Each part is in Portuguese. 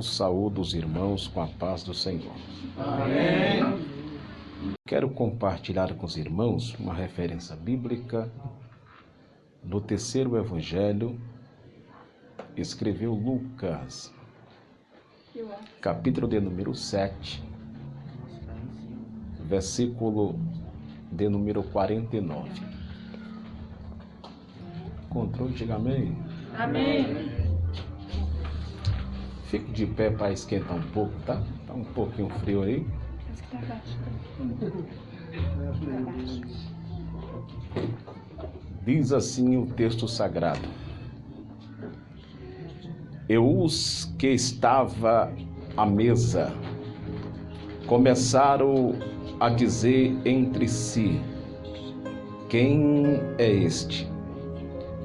saúdo os irmãos com a paz do Senhor. Amém. Quero compartilhar com os irmãos uma referência bíblica no terceiro evangelho. Escreveu Lucas, capítulo de número 7, versículo de número 49. Encontrou? Diga amém. Amém. Fique de pé para esquentar um pouco, tá? Tá um pouquinho frio aí. Diz assim o texto sagrado: E os que estavam à mesa começaram a dizer entre si: Quem é este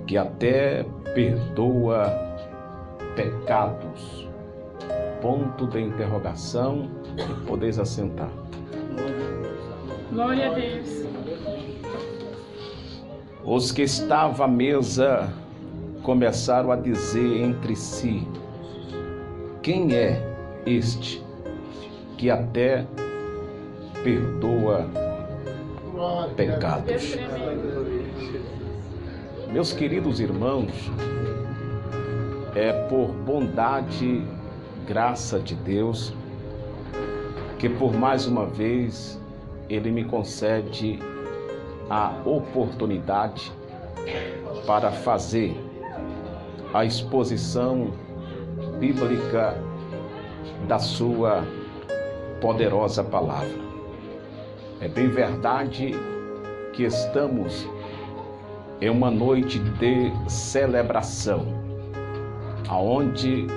que até perdoa pecados? Ponto de interrogação. E podeis assentar. Glória a Deus. Os que estavam à mesa começaram a dizer entre si: Quem é este que até perdoa pecados? Meus queridos irmãos, é por bondade, graça de Deus, que por mais uma vez Ele me concede a oportunidade para fazer a exposição bíblica da sua poderosa palavra. É bem verdade que estamos em uma noite de celebração, aonde,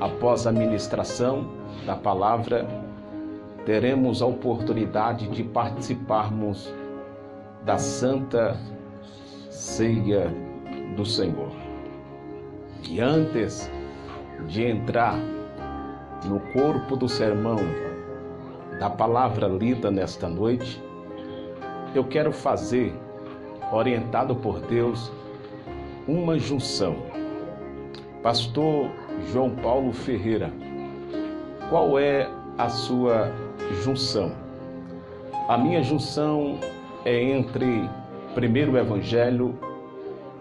após a ministração da palavra, teremos a oportunidade de participarmos da Santa Ceia do Senhor. E antes de entrar no corpo do sermão da palavra lida nesta noite, eu quero fazer, orientado por Deus, uma junção. Pastor João Paulo Ferreira, qual é a sua junção? A minha junção é entre primeiro evangelho,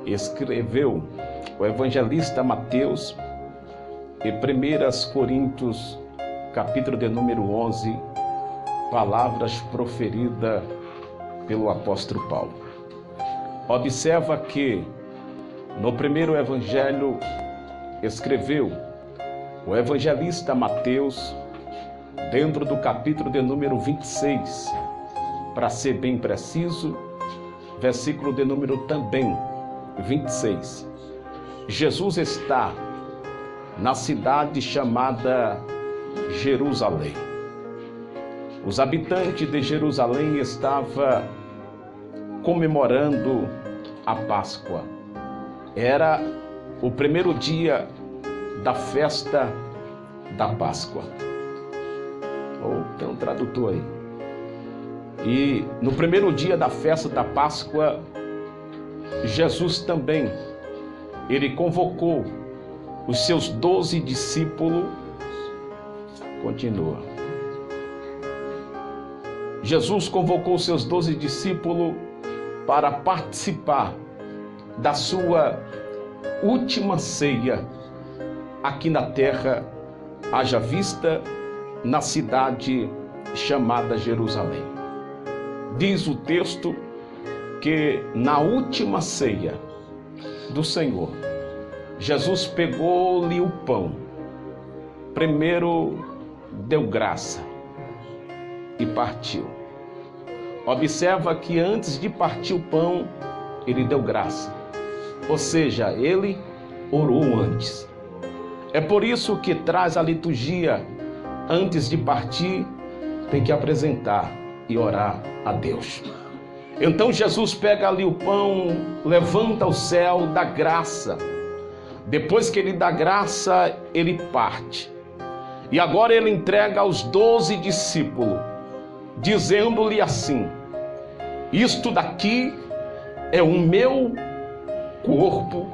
escreveu o evangelista Mateus, e 1 Coríntios, capítulo de número 11, palavras proferidas pelo apóstolo Paulo. Observa que no primeiro evangelho escreveu o evangelista Mateus, dentro do capítulo de número 26, para ser bem preciso, versículo de número também 26. Jesus está na cidade chamada Jerusalém. Os habitantes de Jerusalém estavam comemorando a Páscoa. Era o primeiro dia da festa da Páscoa. Tem um tradutor aí. E no primeiro dia da festa da Páscoa, Jesus também, ele convocou os seus 12 discípulos. Continua. Jesus convocou os seus 12 discípulos para participar da sua última ceia aqui na terra, haja vista na cidade chamada Jerusalém. Diz o texto que na última ceia do Senhor, Jesus pegou-lhe o pão, primeiro deu graça e partiu. Observa que antes de partir o pão, ele deu graça, ou seja, ele orou antes. É por isso que traz a liturgia: antes de partir, tem que apresentar e orar a Deus. Então Jesus pega ali o pão, levanta ao céu, dá graça. Depois que ele dá graça, ele parte. E agora ele entrega aos 12 discípulos, dizendo-lhe assim: isto daqui é o meu corpo,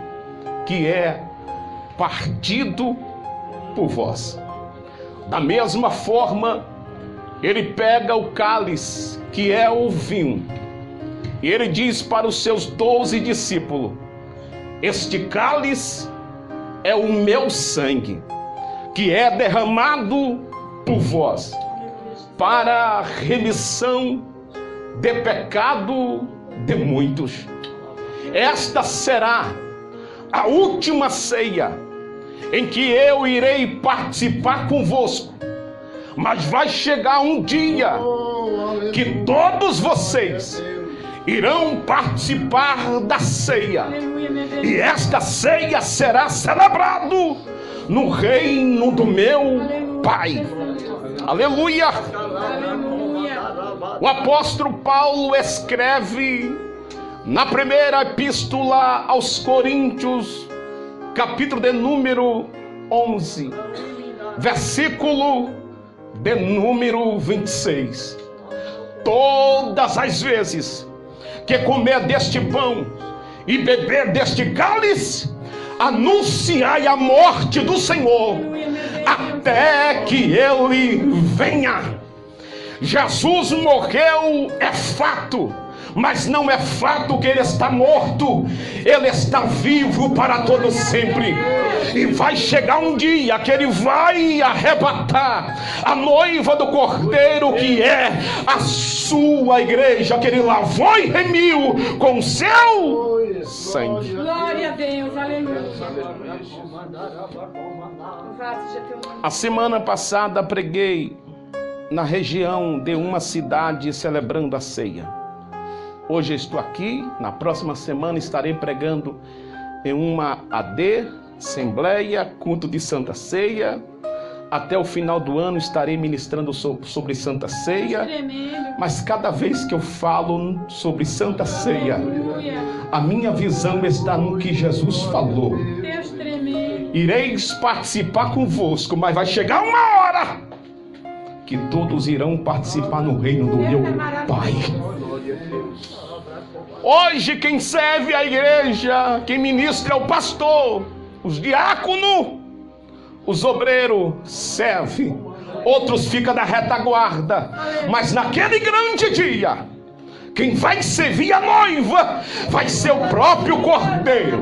que é partido por vós. Da mesma forma, ele pega o cálice, que é o vinho, e ele diz para os seus 12 discípulos: este cálice é o meu sangue, que é derramado por vós, para a remissão de pecado de muitos. Esta será a última ceia em que eu irei participar convosco. Mas vai chegar um dia que todos vocês irão participar da ceia. E esta ceia será celebrada no reino do meu Pai. Aleluia! O apóstolo Paulo escreve na primeira epístola aos Coríntios, capítulo de número 11, versículo de número 26. Todas as vezes que comer deste pão e beber deste cálice, anunciai a morte do Senhor até que ele venha. Jesus morreu, é fato, mas não é fato que ele está morto. Ele está vivo para todo sempre. E vai chegar um dia que ele vai arrebatar a noiva do Cordeiro, que é a sua igreja, que ele lavou e remiu com seu sangue. Glória a Deus, aleluia. A semana passada preguei na região de uma cidade celebrando a ceia. Hoje estou aqui, na próxima semana estarei pregando em uma AD, Assembleia, culto de Santa Ceia. Até o final do ano estarei ministrando sobre Santa Ceia. Mas cada vez que eu falo sobre Santa Ceia, a minha visão está no que Jesus falou. Ireis participar convosco, mas vai chegar uma hora que todos irão participar no reino do meu Pai. Hoje quem serve a igreja, quem ministra é o pastor, os diáconos, os obreiros servem, outros ficam da retaguarda. Mas naquele grande dia, quem vai servir a noiva vai ser o próprio Cordeiro,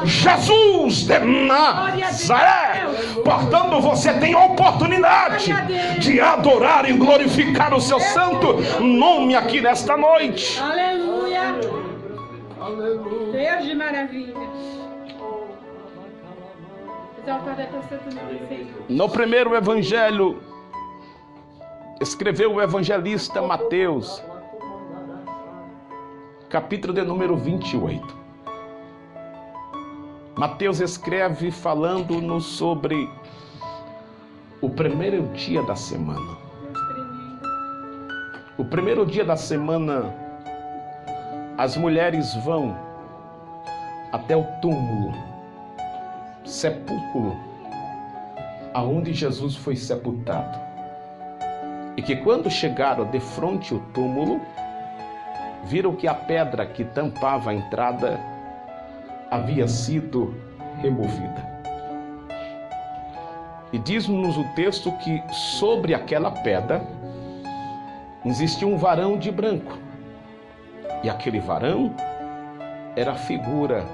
Jesus de Nazaré. Portanto, você tem a oportunidade de adorar e glorificar o seu santo nome aqui nesta noite. Aleluia. Deus de maravilha. Exaltado é teu santo nome, Senhor. No primeiro evangelho, escreveu o evangelista Mateus, capítulo de número 28. Mateus escreve falando-nos sobre o primeiro dia da semana. O primeiro dia da semana, as mulheres vão até o túmulo, sepulcro, aonde Jesus foi sepultado. E que quando chegaram de frente ao túmulo, viram que a pedra que tampava a entrada havia sido removida. E diz-nos o texto que sobre aquela pedra existia um varão de branco. E aquele varão era a figura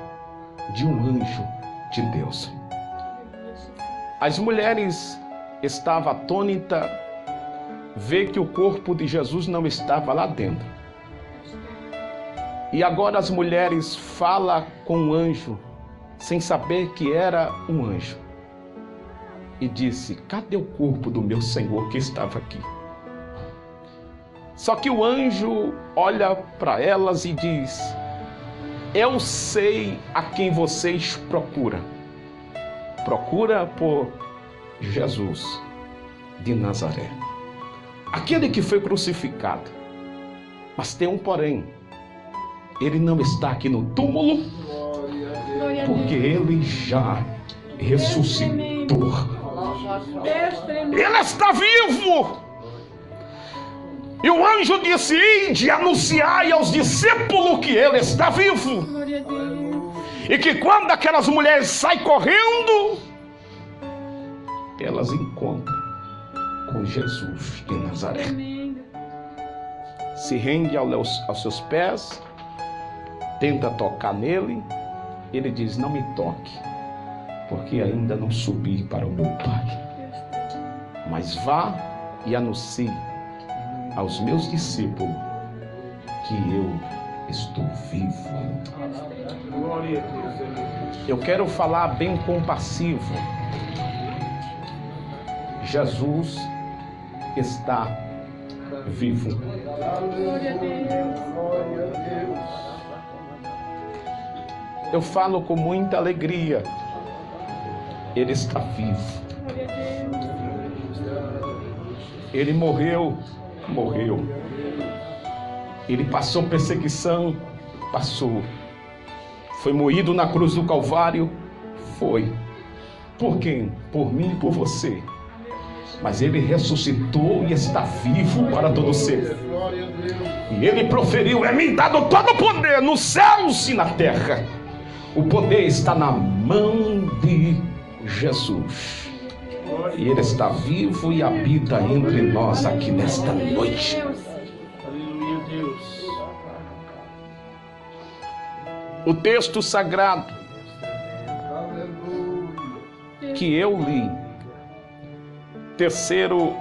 de um anjo de Deus. As mulheres estavam atônitas, ver que o corpo de Jesus não estava lá dentro. E agora as mulheres falam com o anjo, sem saber que era um anjo. E disse: cadê o corpo do meu Senhor que estava aqui? Só que o anjo olha para elas e diz: eu sei a quem vocês procuram. Procura por Jesus de Nazaré, aquele que foi crucificado. Mas tem um porém: ele não está aqui no túmulo, porque ele já ressuscitou. Ele está vivo. E o anjo disse: ide, anunciai aos discípulos que ele está vivo. E que quando aquelas mulheres saem correndo, elas encontram com Jesus de Nazaré. Tremendo. Se rende aos seus pés, tenta tocar nele. Ele diz: não me toque, porque ainda não subi para o meu Pai. Mas vá e anuncie aos meus discípulos que eu estou vivo. Eu quero falar bem compassivo. Jesus está vivo. Glória a Deus. Eu falo com muita alegria. Ele está vivo. Glória a Deus. Ele morreu. Ele passou perseguição, passou. Foi moído na cruz do Calvário, foi. Por quem? Por mim e por você. Mas ele ressuscitou e está vivo para todo ser. E ele proferiu: é-me dado todo o poder nos céus e na terra. O poder está na mão de Jesus. E ele está vivo e habita entre nós aqui nesta noite. Aleluia, Deus. O texto sagrado que eu li, terceiro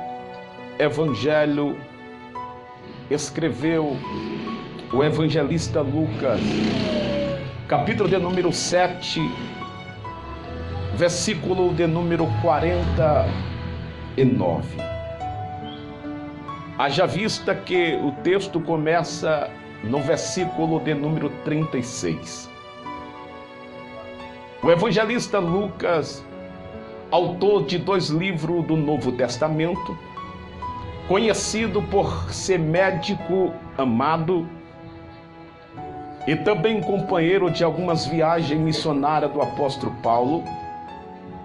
evangelho, escreveu o evangelista Lucas, capítulo de número 7, versículo de número 49. Haja vista que o texto começa no versículo de número 36. O evangelista Lucas, autor de 2 livros do Novo Testamento, conhecido por ser médico amado e também companheiro de algumas viagens missionárias do apóstolo Paulo,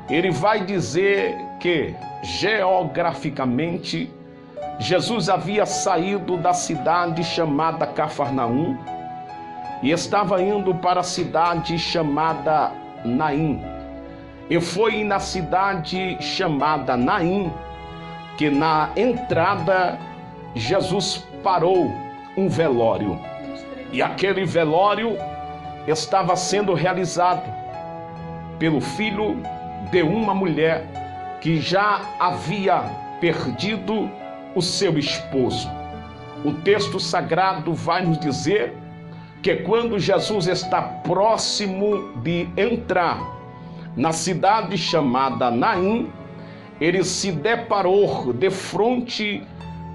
ele vai dizer que, geograficamente, Jesus havia saído da cidade chamada Cafarnaum e estava indo para a cidade chamada Naim. E foi na cidade chamada Naim que, na entrada, Jesus parou um velório. E aquele velório estava sendo realizado pelo filho de uma mulher que já havia perdido o seu esposo. O texto sagrado vai nos dizer que quando Jesus está próximo de entrar na cidade chamada Naim, ele se deparou de frente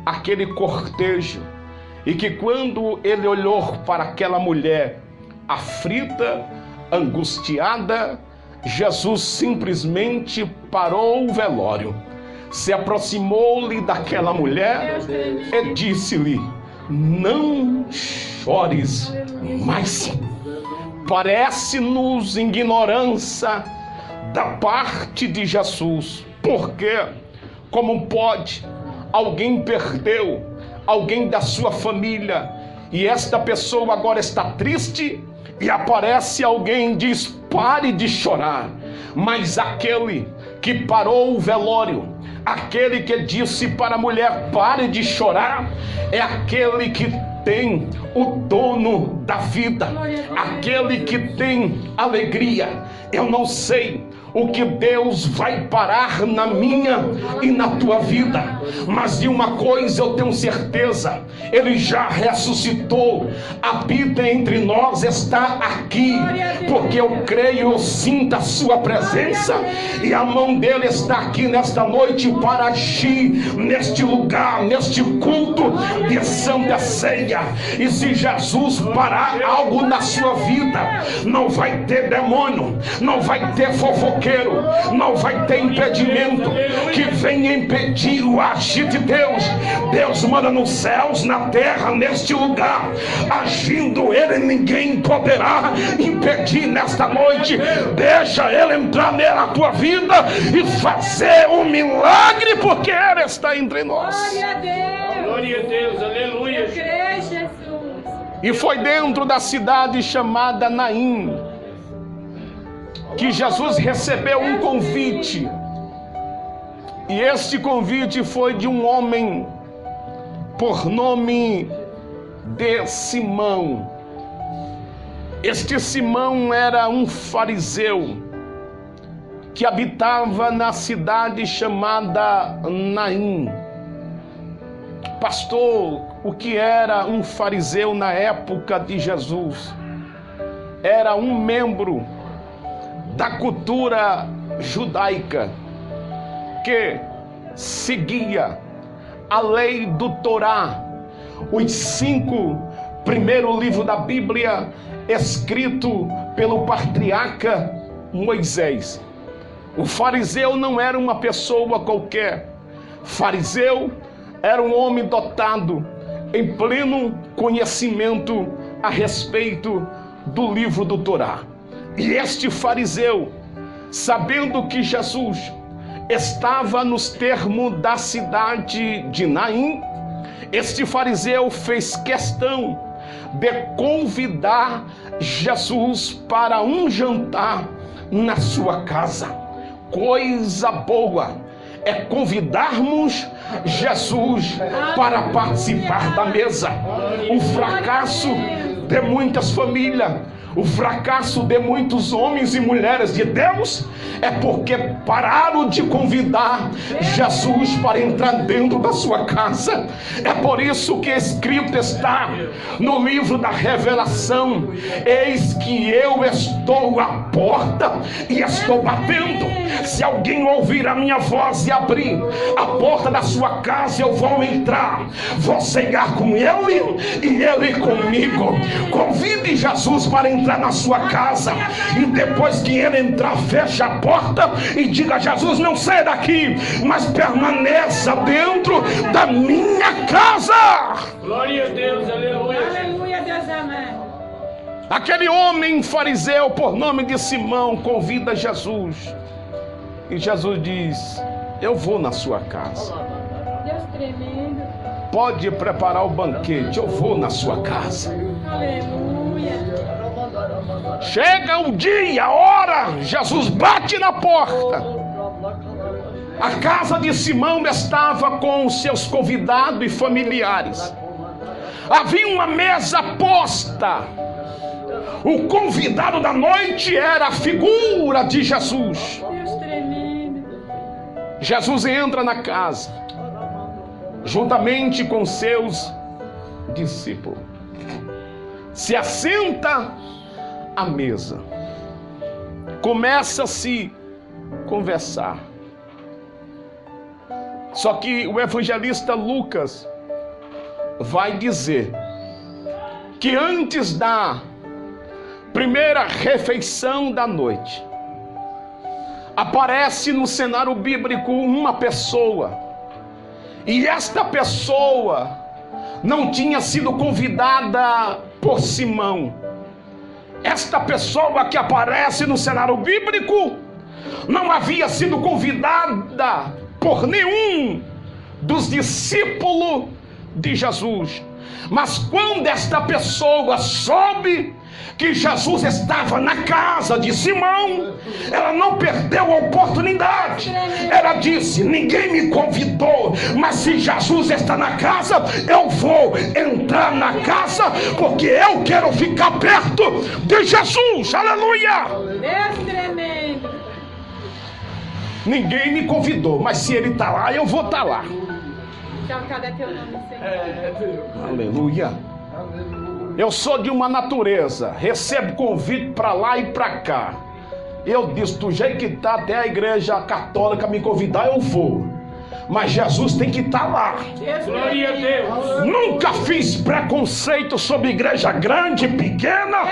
àquele cortejo, e que quando ele olhou para aquela mulher aflita, angustiada, Jesus simplesmente parou o velório, se aproximou-lhe daquela mulher e disse-lhe: não chores mais. Parece-nos ignorância da parte de Jesus, porque como pode alguém perdeu alguém da sua família e esta pessoa agora está triste, e aparece alguém e diz: pare de chorar. Mas aquele que parou o velório, aquele que disse para a mulher: pare de chorar, é aquele que tem o dono da vida, aquele que tem alegria. Eu não sei o que Deus vai parar na minha e na tua vida, mas de uma coisa eu tenho certeza: Ele já ressuscitou, habita entre nós, está aqui, porque eu creio, eu sinto a sua presença, e a mão dele está aqui nesta noite para agir neste lugar, neste culto de Santa Ceia. E se Jesus parar algo na sua vida, não vai ter demônio, não vai ter fofoqueiro, não vai ter impedimento que venha impedir o agir de Deus. Deus manda nos céus, na terra, neste lugar, agindo Ele, ninguém poderá impedir nesta noite. Deixa Ele entrar na tua vida e fazer um milagre, porque Ele está entre nós. Glória a Deus. Glória a Deus, aleluia. Eu creio, Jesus. E foi dentro da cidade chamada Naim que Jesus recebeu um convite E este convite foi de um homem por nome de Simão. Este Simão era um fariseu que habitava na cidade chamada Naim. Pastor, o que era um fariseu na época de Jesus? Era um membro da cultura judaica que seguia a lei do Torá, os 5 primeiros livros da Bíblia, escrito pelo patriarca Moisés. O fariseu não era uma pessoa qualquer. Fariseu era um homem dotado em pleno conhecimento a respeito do livro do Torá. E este fariseu, sabendo que Jesus estava nos termos da cidade de Naim, este fariseu fez questão de convidar Jesus para um jantar na sua casa. Coisa boa é convidarmos Jesus para participar da mesa. O fracasso de muitas famílias, o fracasso de muitos homens e mulheres de Deus é porque pararam de convidar Jesus para entrar dentro da sua casa. É por isso que escrito está no livro da Revelação: eis que eu estou à porta e estou batendo. Se alguém ouvir a minha voz e abrir a porta da sua casa, eu vou entrar, vou cear com ele e ele comigo. Convide Jesus para entrar na sua casa, e depois que ele entrar, feche a porta e diga: Jesus, não saia daqui, mas permaneça dentro da minha casa. Glória a Deus, aleluia. Aleluia, Deus amado. Aquele homem fariseu por nome de Simão convida Jesus, e Jesus diz: eu vou na sua casa. Deus tremendo. Pode preparar o banquete, eu vou na sua casa. Aleluia. Chega o dia, a hora, Jesus bate na porta. A casa de Simão estava com os seus convidados e familiares. Havia uma mesa posta. O convidado da noite era a figura de Jesus. Deus tremendo. Jesus entra na casa, juntamente com seus discípulos. Se assenta à mesa. Começa a se conversar. Só que o evangelista Lucas vai dizer que antes da primeira refeição da noite, aparece no cenário bíblico uma pessoa, e esta pessoa não tinha sido convidada por Simão. Esta pessoa que aparece no cenário bíblico não havia sido convidada por nenhum dos discípulos de Jesus. Mas quando esta pessoa soube que Jesus estava na casa de Simão, ela não perdeu a oportunidade. Ela disse: ninguém me convidou, mas se Jesus está na casa, eu vou entrar na casa, porque eu quero ficar perto de Jesus. Aleluia! Deus tremendo. Ninguém me convidou, mas se ele está lá, eu vou estar lá. Exaltado é teu nome, Senhor. Aleluia! Eu sou de uma natureza, recebo convite para lá e para cá. Eu disse: do jeito que está, até a igreja católica me convidar, eu vou. Mas Jesus tem que estar lá. Glória a Deus. Nunca fiz preconceito sobre igreja grande, pequena,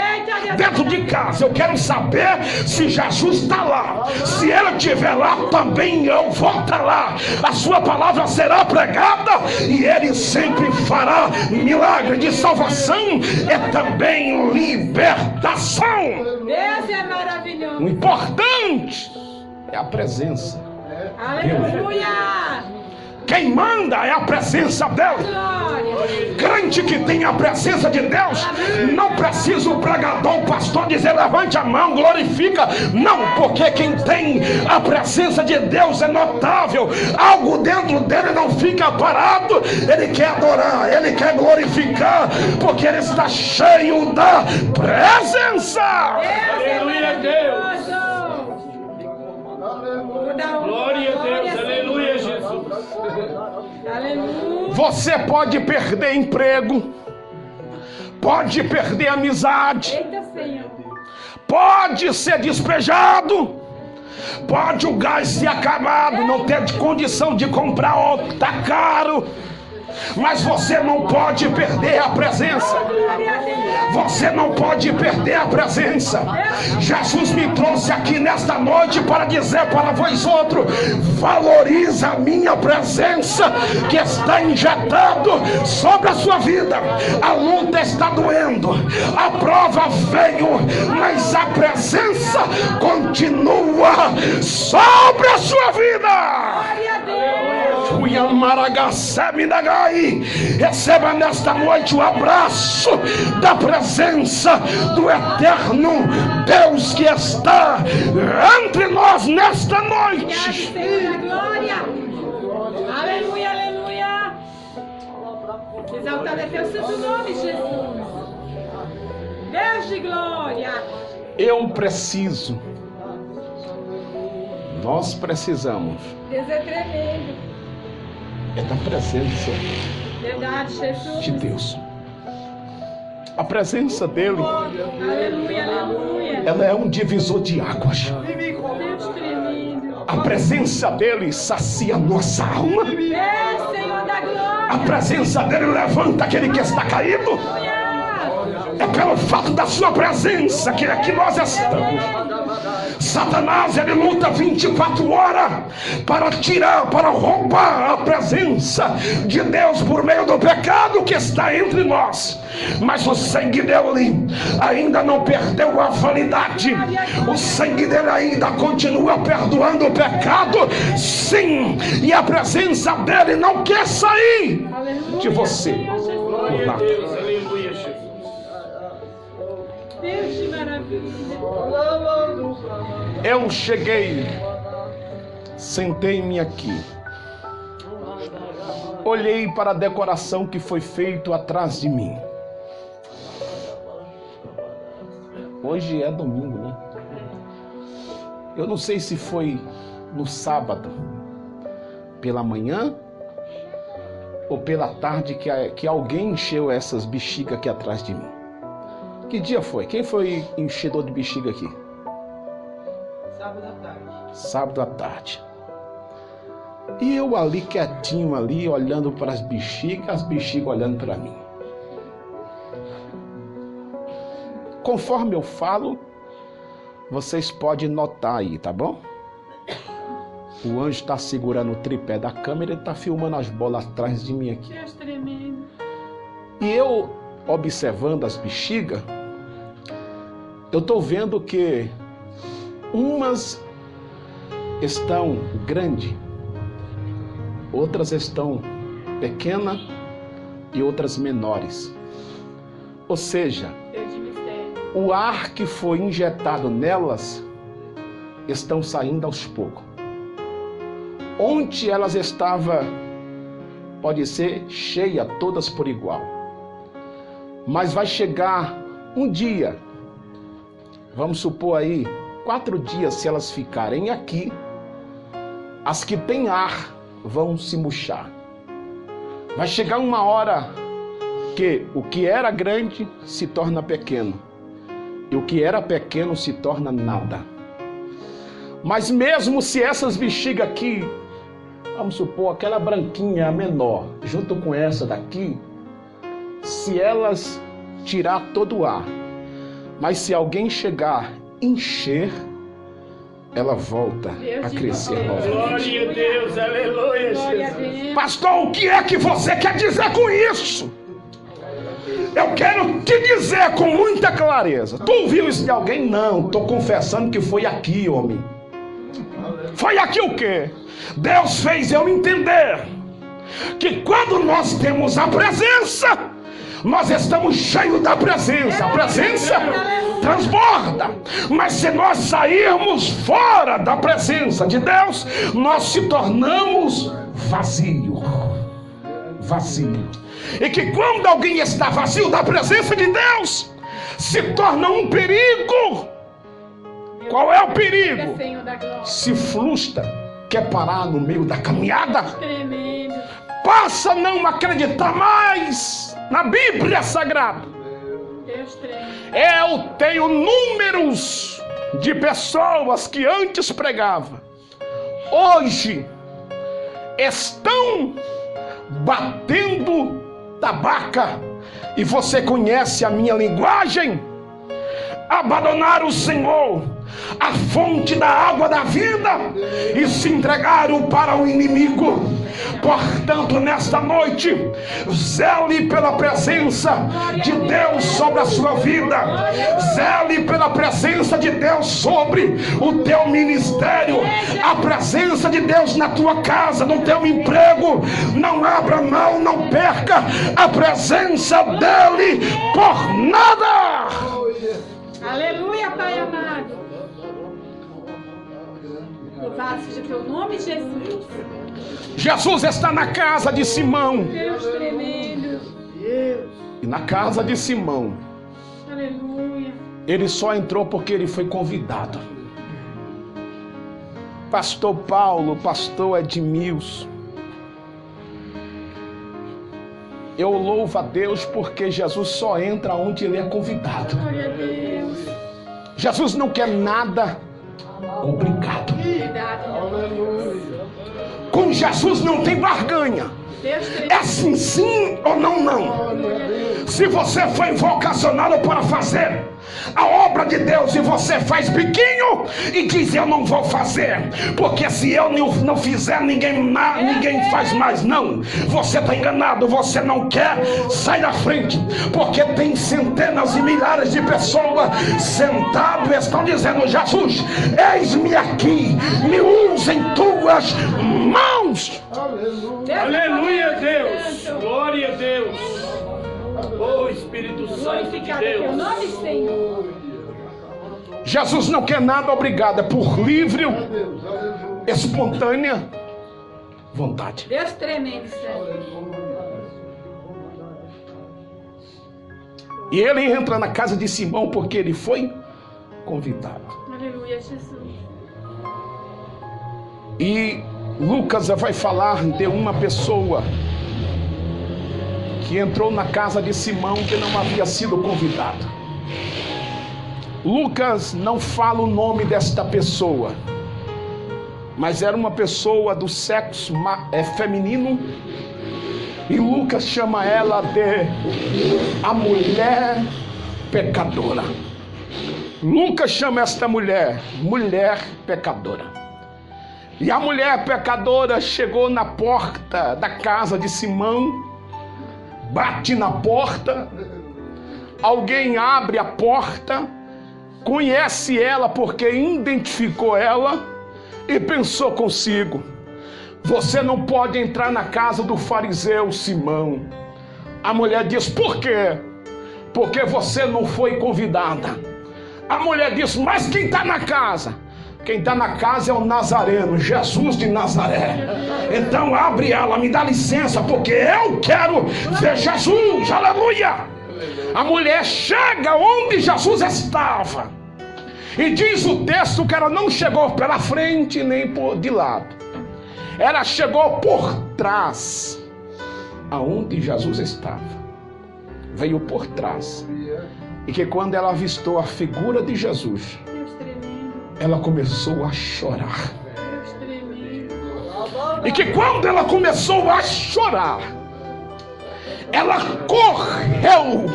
dentro de casa. Eu quero saber se Jesus está lá. Se ele estiver lá, também eu vou estar lá. A sua palavra será pregada e ele sempre fará milagre de salvação e também libertação. Deus é maravilhoso. O importante é a presença. Aleluia. Quem manda é a presença dele. Crente que tem a presença de Deus, não precisa o pregador, o pastor dizer levante a mão, glorifica. Não, porque quem tem a presença de Deus é notável. Algo dentro dele não fica parado. Ele quer adorar, ele quer glorificar, porque ele está cheio da presença. Aleluia a Deus. Glória a Deus. Aleluia, Jesus. Aleluia. Você pode perder emprego, pode perder amizade, Eita, Senhor. pode ser despejado, pode o gás ter acabado, não ter condição de comprar outro, tá caro. Mas você não pode perder a presença. Você não pode perder a presença. Jesus me trouxe aqui nesta noite para dizer para vós outros: valoriza a minha presença que está injetado sobre a sua vida. A luta está doendo, a prova veio, mas a presença continua sobre a sua vida. Receba nesta noite o abraço da presença do eterno Deus que está entre nós nesta noite. Glória. Aleluia, aleluia. Exaltado é teu santo nome, Jesus. Deus de glória. Eu preciso, nós precisamos, Deus é tremendo. é da presença Verdade, Jesus. de Deus. A presença dele, Aleluia, aleluia. ela é um divisor de águas. Deus tremendo. A presença dele sacia a nossa alma. É, Senhor da glória. A presença dele levanta aquele que está caído. Aleluia. É pelo fato da sua presença que aqui nós estamos. Satanás, ele luta 24 horas para tirar, para roubar a presença de Deus por meio do pecado que está entre nós. Mas o sangue dele ainda não perdeu a validade. O sangue dele ainda continua perdoando o pecado. Sim, e a presença dele não quer sair de você por nada. Aleluia, Jesus. Deus de maravilha. Eu cheguei, sentei-me aqui, olhei para a decoração que foi feita atrás de mim. Hoje é domingo, né? Eu não sei se foi no sábado, pela manhã ou pela tarde que alguém encheu essas bexigas aqui atrás de mim. Que dia foi? Quem foi enchedor de bexiga aqui? Sábado à tarde. Sábado à tarde. E eu ali quietinho ali, olhando para as bexigas olhando para mim. Conforme eu falo, vocês podem notar aí, tá bom? O anjo está segurando o tripé da câmera e está filmando as bolas atrás de mim aqui. Deus tremendo. E eu, observando as bexigas, eu estou vendo que umas estão grandes, outras estão pequenas e outras menores. Ou seja, Deus de mistério. o ar que foi injetado nelas estão saindo aos poucos. Onde elas estavam, pode ser cheia, todas por igual. Mas vai chegar um dia, vamos supor aí, 4 dias, se elas ficarem aqui, as que têm ar vão se murchar. Vai chegar uma hora que o que era grande se torna pequeno, e o que era pequeno se torna nada. Mas mesmo se essas bexigas aqui, vamos supor, aquela branquinha, a menor, junto com essa daqui, se elas tirar todo o ar, mas se alguém chegar, encher, ela volta a crescer novamente. Glória a Deus, aleluia, Glória a Jesus. Deus. Pastor, o que é que você quer dizer com isso? Eu quero te dizer com muita clareza. Tu ouviu isso de alguém? Não, estou confessando que foi aqui, homem. Foi aqui o quê? Deus fez eu entender que quando nós temos a presença, nós estamos cheios da presença. A presença transborda. Mas se nós sairmos fora da presença de Deus, nós se tornamos vazio. E que quando alguém está vazio da presença de Deus, se torna um perigo. Qual é o perigo? Se frustra, quer parar no meio da caminhada, passa a não acreditar mais na Bíblia Sagrada. Eu tenho números de pessoas que antes pregavam, hoje estão batendo tabaca, e você conhece a minha linguagem, abandonaram o Senhor, a fonte da água da vida, e se entregaram para o inimigo. Portanto, nesta noite, zele pela presença de Deus sobre a sua vida, zele pela presença de Deus sobre o teu ministério, a presença de Deus na tua casa, no teu emprego. Não abra mão, não perca a presença dele por nada. Aleluia, Pai amado. Louvado seja o teu nome, Jesus. Jesus está na casa de Simão. Deus tremendo. E na casa de Simão, Aleluia. ele só entrou porque ele foi convidado. Pastor Paulo, pastor Edmilson, eu louvo a Deus porque Jesus só entra onde ele é convidado. Glória a Deus. Jesus não quer nada obrigado. Verdade. Com Jesus não tem barganha. É sim, sim ou não, não. Se você foi vocacionado para fazer a obra de Deus e você faz biquinho e diz eu não vou fazer, porque se eu não fizer ninguém faz mais. Não, você está enganado, você não quer, sai da frente, porque tem centenas e milhares de pessoas sentadas e estão dizendo: Jesus, eis-me aqui, me usa em tuas mãos. Aleluia, Deus. Glória a Deus. Oh, Espírito Santo de Glorificado é teu Deus. nome, Senhor. Jesus não quer nada obrigado, é por livre, espontânea vontade. Deus tremendo, Senhor. E ele entra na casa de Simão porque ele foi convidado. Aleluia, Jesus. E Lucas vai falar de uma pessoa que entrou na casa de Simão que não havia sido convidado. Lucas não fala o nome desta pessoa, mas era uma pessoa do sexo feminino, e Lucas chama ela de a mulher pecadora. Lucas chama esta mulher pecadora. E a mulher pecadora chegou na porta da casa de Simão, bate na porta, alguém abre a porta, conhece ela porque identificou ela e pensou consigo: você não pode entrar na casa do fariseu Simão. A mulher diz: por quê? Porque você não foi convidada. A mulher diz: mas quem está na casa? Quem está na casa é o Nazareno, Jesus de Nazaré. Então abre ela, me dá licença, porque eu quero ver Jesus. Aleluia! A mulher chega onde Jesus estava. E diz o texto que ela não chegou pela frente nem de lado. Ela chegou por trás, aonde Jesus estava. Veio por trás. E que quando ela avistou a figura de Jesus, ela começou a chorar. E que quando ela começou a chorar, ela correu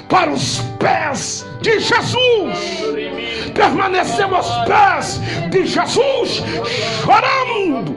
para os pés de Jesus, permaneceu aos pés de Jesus, chorando.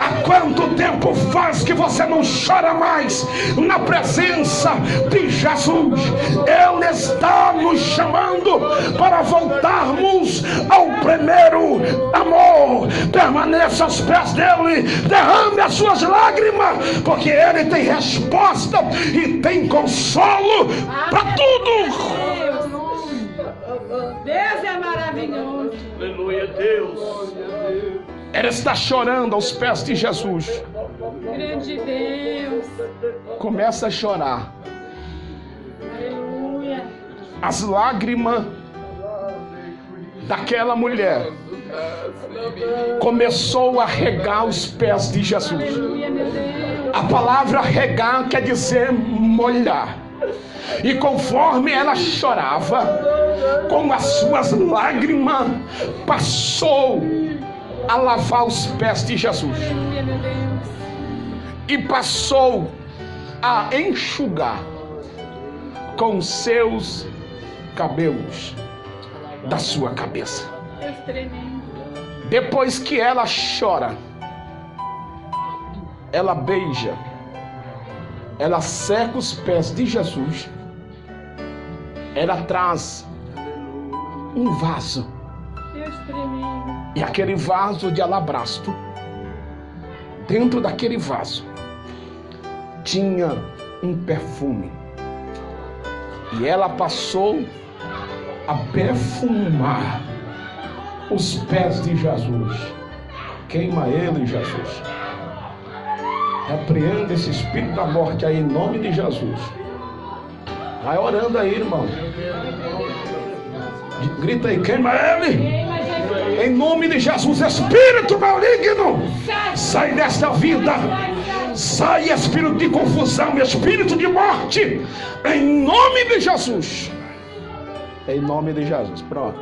Há quanto tempo faz que você não chora mais na presença de Jesus? Ele está nos chamando para voltarmos ao primeiro amor. Permaneça aos pés dele, derrame as suas lágrimas, porque ele tem resposta e tem consolo para tudo. Deus é maravilhoso. Aleluia, Deus. Ela está chorando aos pés de Jesus. Grande Deus. Começa a chorar. Aleluia. As lágrimas daquela mulher começou a regar os pés de Jesus. Aleluia, meu Deus. A palavra regar quer dizer molhar. E conforme ela chorava, com as suas lágrimas, passou a lavar os pés de Jesus. Aleluia, meu Deus. E passou a enxugar com seus cabelos da sua cabeça. Deus tremendo. Depois que ela chora, ela beija, ela seca os pés de Jesus, ela traz um vaso, Deus tremendo. e aquele vaso de alabastro, dentro daquele vaso tinha um perfume, e ela passou a perfumar os pés de Jesus. Queima ele, Jesus. Repreenda esse espírito da morte aí em nome de Jesus. Vai orando aí, irmão. Grita aí, queima ele. Queima, Jesus. Em nome de Jesus, espírito maligno, sai desta vida. Sai, espírito de confusão, espírito de morte. Em nome de Jesus. Em nome de Jesus. Pronto.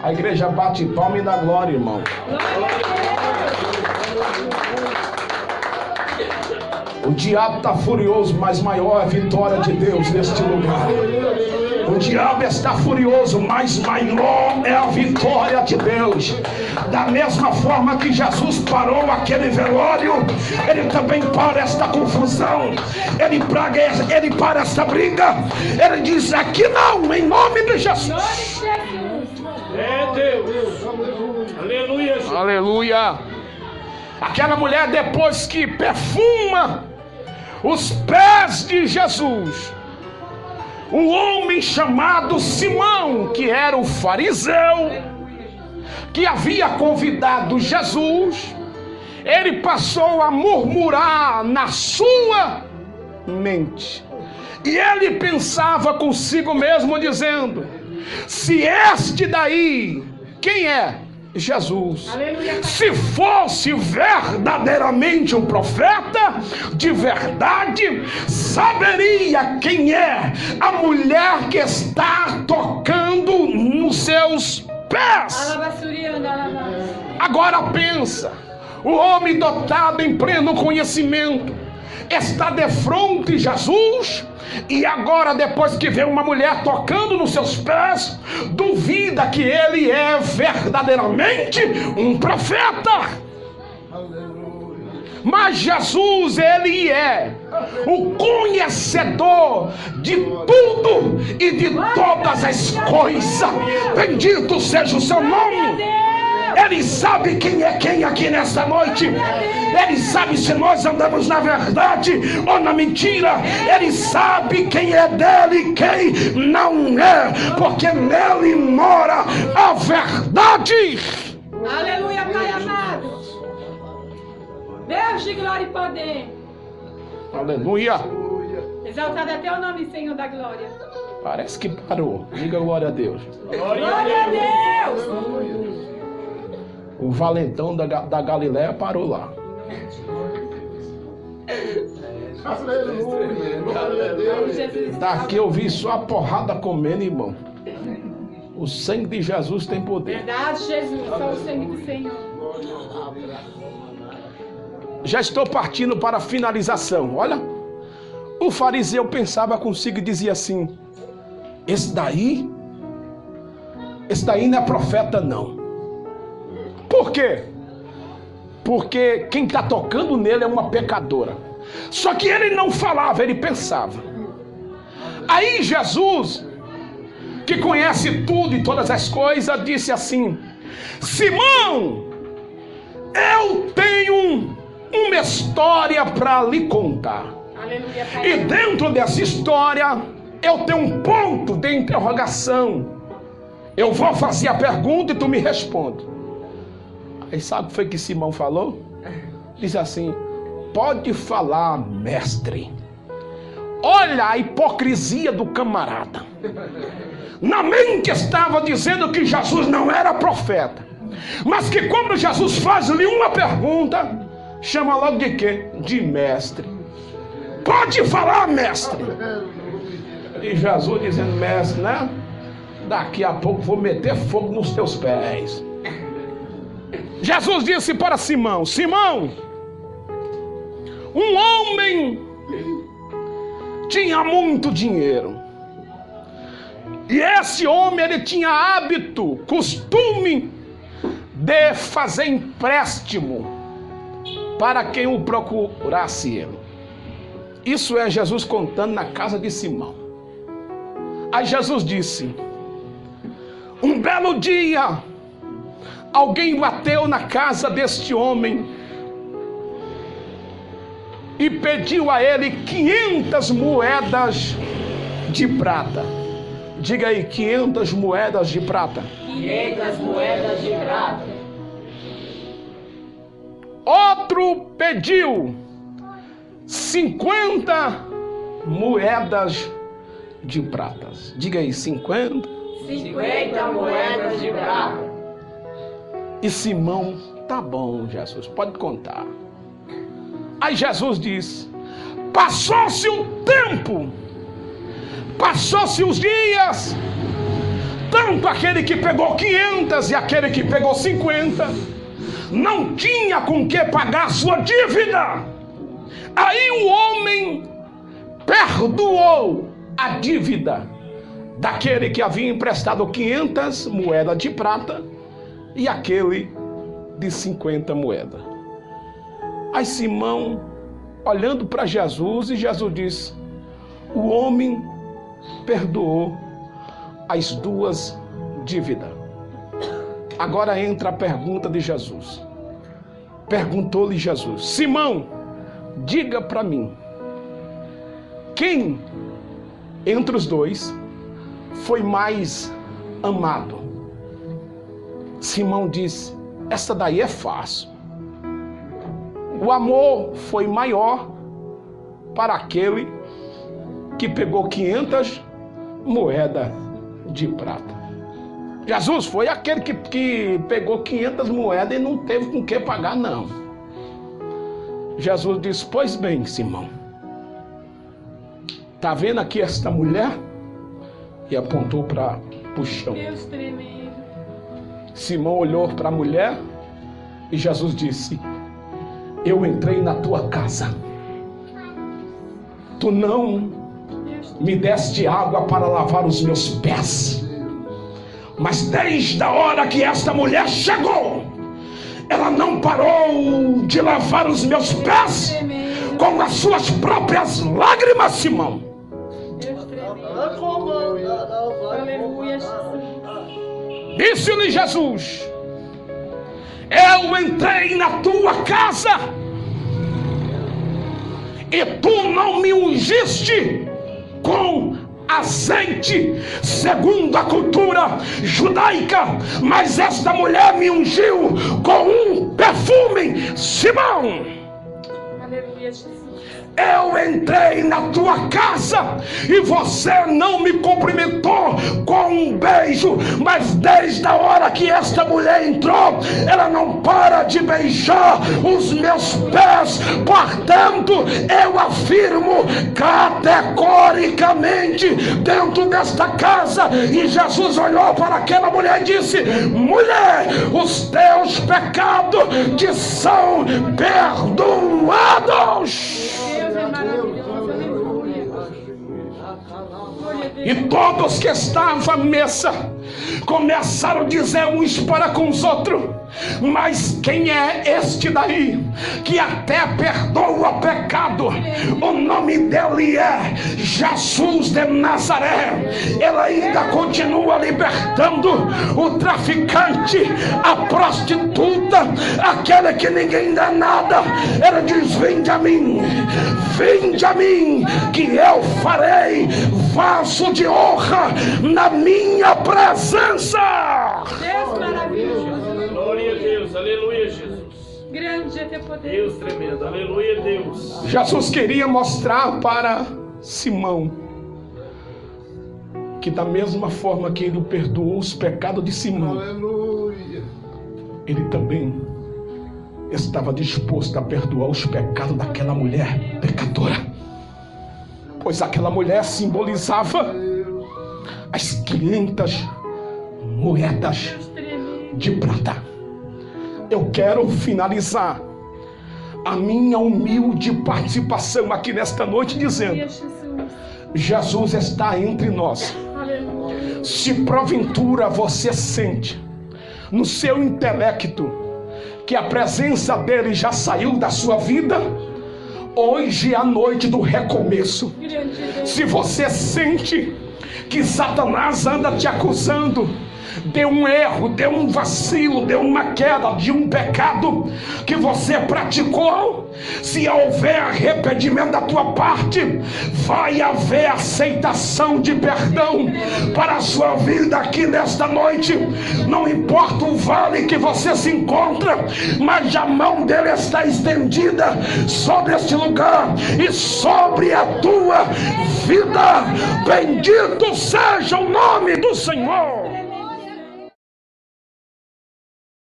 A igreja bate palma e dá glória, irmão. O diabo está furioso, mas maior é a vitória de Deus neste lugar. O diabo está furioso, mas maior é a vitória de Deus. Da mesma forma que Jesus parou aquele velório, ele também para esta confusão, ele para esta briga. Ele diz: aqui não, em nome de Jesus. É Deus. Aleluia. Aleluia. Aquela mulher, depois que perfuma os pés de Jesus, um homem chamado Simão, que era o fariseu, que havia convidado Jesus, ele passou a murmurar na sua mente. E ele pensava consigo mesmo, dizendo: se este daí, quem é? Jesus. Aleluia. Se fosse verdadeiramente um profeta de verdade, saberia quem é a mulher que está tocando nos seus pés. Agora pensa, o homem dotado em pleno conhecimento está defronte de Jesus, e agora, depois que vê uma mulher tocando nos seus pés, duvida que ele é verdadeiramente um profeta. Mas Jesus, ele é o conhecedor de tudo e de todas as coisas. Bendito seja o seu nome. Ele sabe quem é quem aqui nessa noite. Ele sabe se nós andamos na verdade ou na mentira. Ele sabe quem é dele e quem não é, porque nele mora a verdade. Aleluia, Pai amado. Deus de glória e poder. Aleluia. Exaltado é teu nome, Senhor da glória. Parece que parou. Diga glória a Deus. Glória a Deus. O valentão da Galileia parou lá. Daqui eu vi só a porrada comendo, irmão. O sangue de Jesus tem poder. Verdade, Jesus. Só o sangue do Senhor. Já estou partindo para a finalização. Olha, o fariseu pensava consigo e dizia assim: esse daí não é profeta não. Por quê? Porque quem está tocando nele é uma pecadora. Só que ele não falava, ele pensava. Aí Jesus, que conhece tudo e todas as coisas, disse assim: Simão, eu tenho uma história para lhe contar. Aleluia, E dentro dessa história, eu tenho um ponto de interrogação. Eu vou fazer a pergunta e tu me responde. Aí sabe o que foi que Simão falou? Diz assim: pode falar, mestre. Olha a hipocrisia do camarada. Na mente estava dizendo que Jesus não era profeta, mas que quando Jesus faz-lhe uma pergunta, chama logo de quê? De mestre. Pode falar, mestre. E Jesus dizendo: mestre, né? Daqui a pouco vou meter fogo nos teus pés. Jesus disse para Simão: Simão, um homem tinha muito dinheiro. E esse homem, ele tinha hábito, costume de fazer empréstimo para quem o procurasse ele. Isso é Jesus contando na casa de Simão. Aí Jesus disse: um belo dia, alguém bateu na casa deste homem e pediu a ele 500 moedas de prata. Diga aí, 500 moedas de prata. 500 moedas de prata. Outro pediu 50 moedas de prata. Diga aí, 50 moedas de prata. E Simão: tá bom, Jesus, pode contar. Aí Jesus diz: passou-se o tempo, passou-se os dias, tanto aquele que pegou 500 e aquele que pegou 50 não tinha com que pagar sua dívida. Aí o homem perdoou a dívida daquele que havia emprestado 500 moedas de prata e aquele de 50 moedas. Aí Simão, olhando para Jesus, e Jesus disse: o homem perdoou as duas dívidas. Agora entra a pergunta de Jesus. Perguntou-lhe Jesus: Simão, diga para mim, quem entre os dois foi mais amado? Simão disse: essa daí é fácil. O amor foi maior para aquele que pegou 500 moedas de prata. Jesus foi aquele que pegou 500 moedas e não teve com que pagar, não. Jesus disse: pois bem, Simão, tá vendo aqui esta mulher? E apontou para o chão. Deus tremendo. Simão olhou para a mulher e Jesus disse: eu entrei na tua casa, tu não me deste água para lavar os meus pés, mas desde a hora que esta mulher chegou, ela não parou de lavar os meus pés com as suas próprias lágrimas, Simão. Deus tremendo. Aleluia, Jesus. Disse-lhe Jesus: eu entrei na tua casa e tu não me ungiste com azeite, segundo a cultura judaica, mas esta mulher me ungiu com um perfume. Simão, Aleluia, Jesus. eu entrei na tua casa e você não me cumprimentou com um beijo, mas desde a hora que esta mulher entrou, ela não para de beijar os meus pés. Portanto, eu afirmo categoricamente dentro desta casa. E Jesus olhou para aquela mulher e disse: mulher, os teus pecados te são perdoados. Deus é maravilhoso. Aleluia. E todos que estavam à mesa começaram a dizer uns para com os outros: mas quem é este daí que até perdoa pecado? O nome dele é Jesus de Nazaré. Ele ainda continua libertando o traficante, a prostituta, aquele que ninguém dá nada. Ele diz: vinde a mim, que eu farei vaso de honra na minha presença. Deus maravilhoso. Glória a Deus. Aleluia, Jesus. Grande é teu poder. Deus tremendo. Aleluia, Deus. Jesus queria mostrar para Simão que da mesma forma que ele perdoou os pecados de Simão, ele também estava disposto a perdoar os pecados daquela mulher pecadora, pois aquela mulher simbolizava as 500 moedas de prata. Eu quero finalizar a minha humilde participação aqui nesta noite dizendo: Jesus está entre nós. Se porventura você sente no seu intelecto que a presença dele já saiu da sua vida, hoje é a noite do recomeço. Se você sente que Satanás anda te acusando de um erro, de um vacilo, de uma queda, de um pecado que você praticou, se houver arrependimento da tua parte, vai haver aceitação de perdão para a sua vida aqui nesta noite. Não importa o vale que você se encontra, mas a mão dele está estendida sobre este lugar e sobre a tua vida. Bendito seja o nome do Senhor.